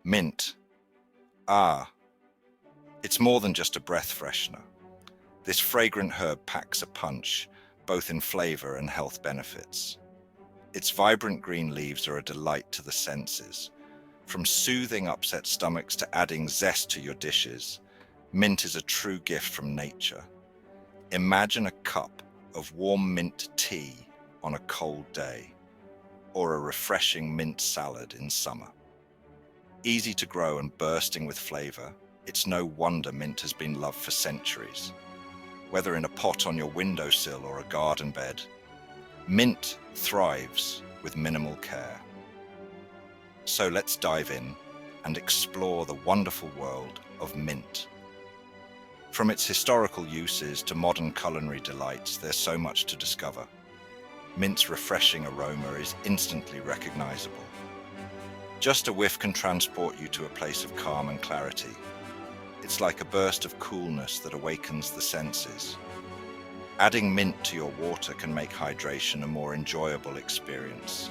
Mint. Ah, it's more than just a breath freshener. This fragrant herb packs a punch, both in flavor and health benefits. Its vibrant green leaves are a delight to the senses. From soothing upset stomachs to adding zest to your dishes, mint is a true gift from nature. Imagine a cup of warm mint tea on a cold day, or a refreshing mint salad in summer. Easy to grow and bursting with flavor, it's no wonder mint has been loved for centuries. Whether in a pot on your windowsill or a garden bed, mint thrives with minimal care. So let's dive in and explore the wonderful world of mint. From its historical uses to modern culinary delights, there's so much to discover. Mint's refreshing aroma is instantly recognizable. Just a whiff can transport you to a place of calm and clarity. It's like a burst of coolness that awakens the senses. Adding mint to your water can make hydration a more enjoyable experience.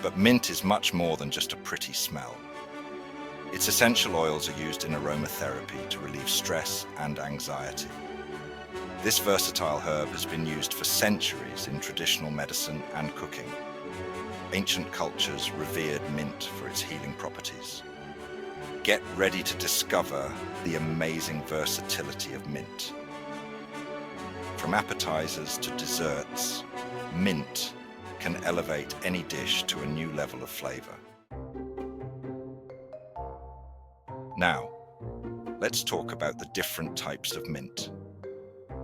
But mint is much more than just a pretty smell. Its essential oils are used in aromatherapy to relieve stress and anxiety. This versatile herb has been used for centuries in traditional medicine and cooking. Ancient cultures revered mint for its healing properties. Get ready to discover the amazing versatility of mint. From appetizers to desserts, mint can elevate any dish to a new level of flavor. Now, let's talk about the different types of mint.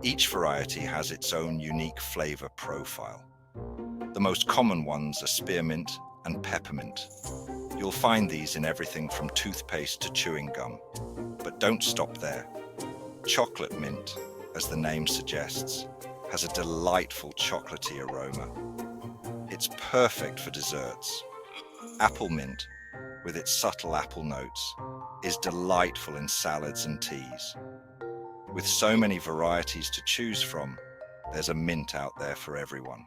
Each variety has its own unique flavor profile. The most common ones are spearmint and peppermint. You'll find these in everything from toothpaste to chewing gum. But don't stop there. Chocolate mint, as the name suggests, has a delightful chocolatey aroma. It's perfect for desserts. Apple mint, with its subtle apple notes, is delightful in salads and teas. With so many varieties to choose from, there's a mint out there for everyone.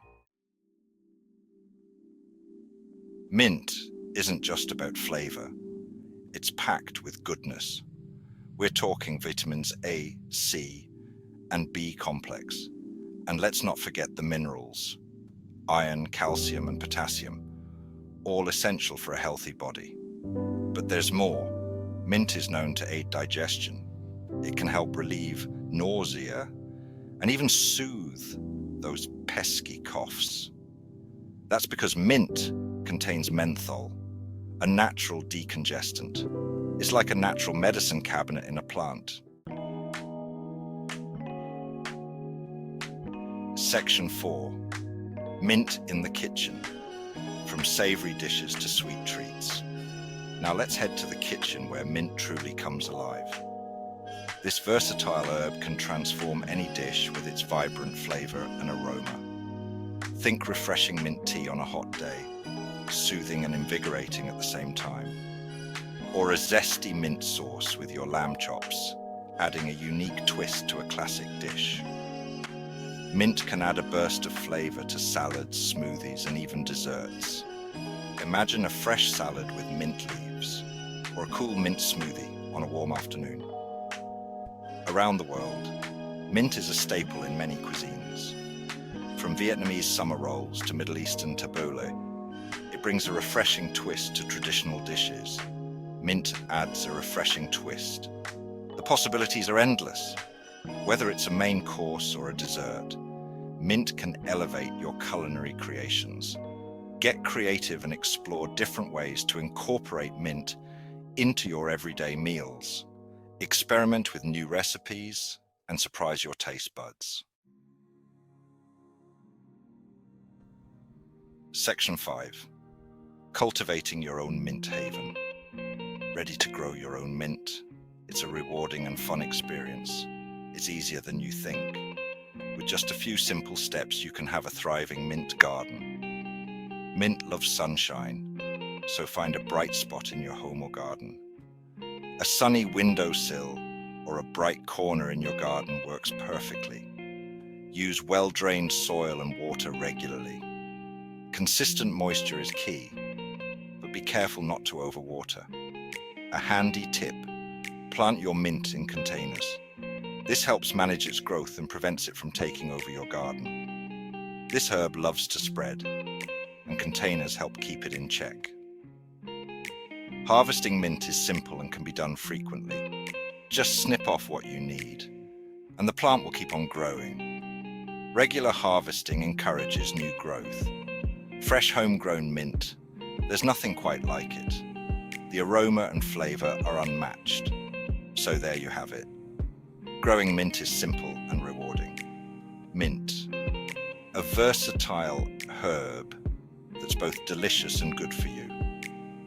Mint isn't just about flavor. It's packed with goodness. We're talking vitamins A, C, and B complex. And let's not forget the minerals: iron, calcium, and potassium, all essential for a healthy body. But there's more. Mint is known to aid digestion. It can help relieve nausea and even soothe those pesky coughs. That's because mint contains menthol, a natural decongestant. It's like a natural medicine cabinet in a plant. Section 4. Mint in the kitchen. From savory dishes to sweet treats. Now let's head to the kitchen where mint truly comes alive. This versatile herb can transform any dish with its vibrant flavor and aroma. Think refreshing mint tea on a hot day, soothing and invigorating at the same time. Or a zesty mint sauce with your lamb chops, adding a unique twist to a classic dish. Mint can add a burst of flavor to salads, smoothies, and even desserts. Imagine a fresh salad with mint leaves, or a cool mint smoothie on a warm afternoon. Around the world, mint is a staple in many cuisines. From Vietnamese summer rolls to Middle Eastern tabbouleh, it brings a refreshing twist to traditional dishes. Mint adds a refreshing twist. The possibilities are endless. Whether it's a main course or a dessert, mint can elevate your culinary creations. Get creative and explore different ways to incorporate mint into your everyday meals. Experiment with new recipes and surprise your taste buds. Section 5. Cultivating your own mint haven. Ready to grow your own mint? It's a rewarding and fun experience. It's easier than you think. With just a few simple steps, you can have a thriving mint garden. Mint loves sunshine, so find a bright spot in your home or garden. A sunny windowsill or a bright corner in your garden works perfectly. Use well-drained soil and water regularly. Consistent moisture is key, but be careful not to overwater. A handy tip: plant your mint in containers. This helps manage its growth and prevents it from taking over your garden. This herb loves to spread, and containers help keep it in check. Harvesting mint is simple and can be done frequently. Just snip off what you need, and the plant will keep on growing. Regular harvesting encourages new growth. Fresh homegrown mint, there's nothing quite like it. The aroma and flavor are unmatched. So there you have it. Growing mint is simple and rewarding. Mint, a versatile herb that's both delicious and good for you.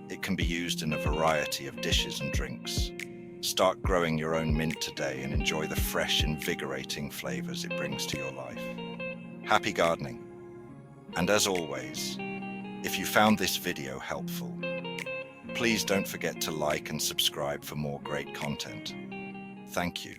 It can be used in a variety of dishes and drinks. Start growing your own mint today and enjoy the fresh, invigorating flavors it brings to your life. Happy gardening. And as always, if you found this video helpful, please don't forget to like and subscribe for more great content. Thank you.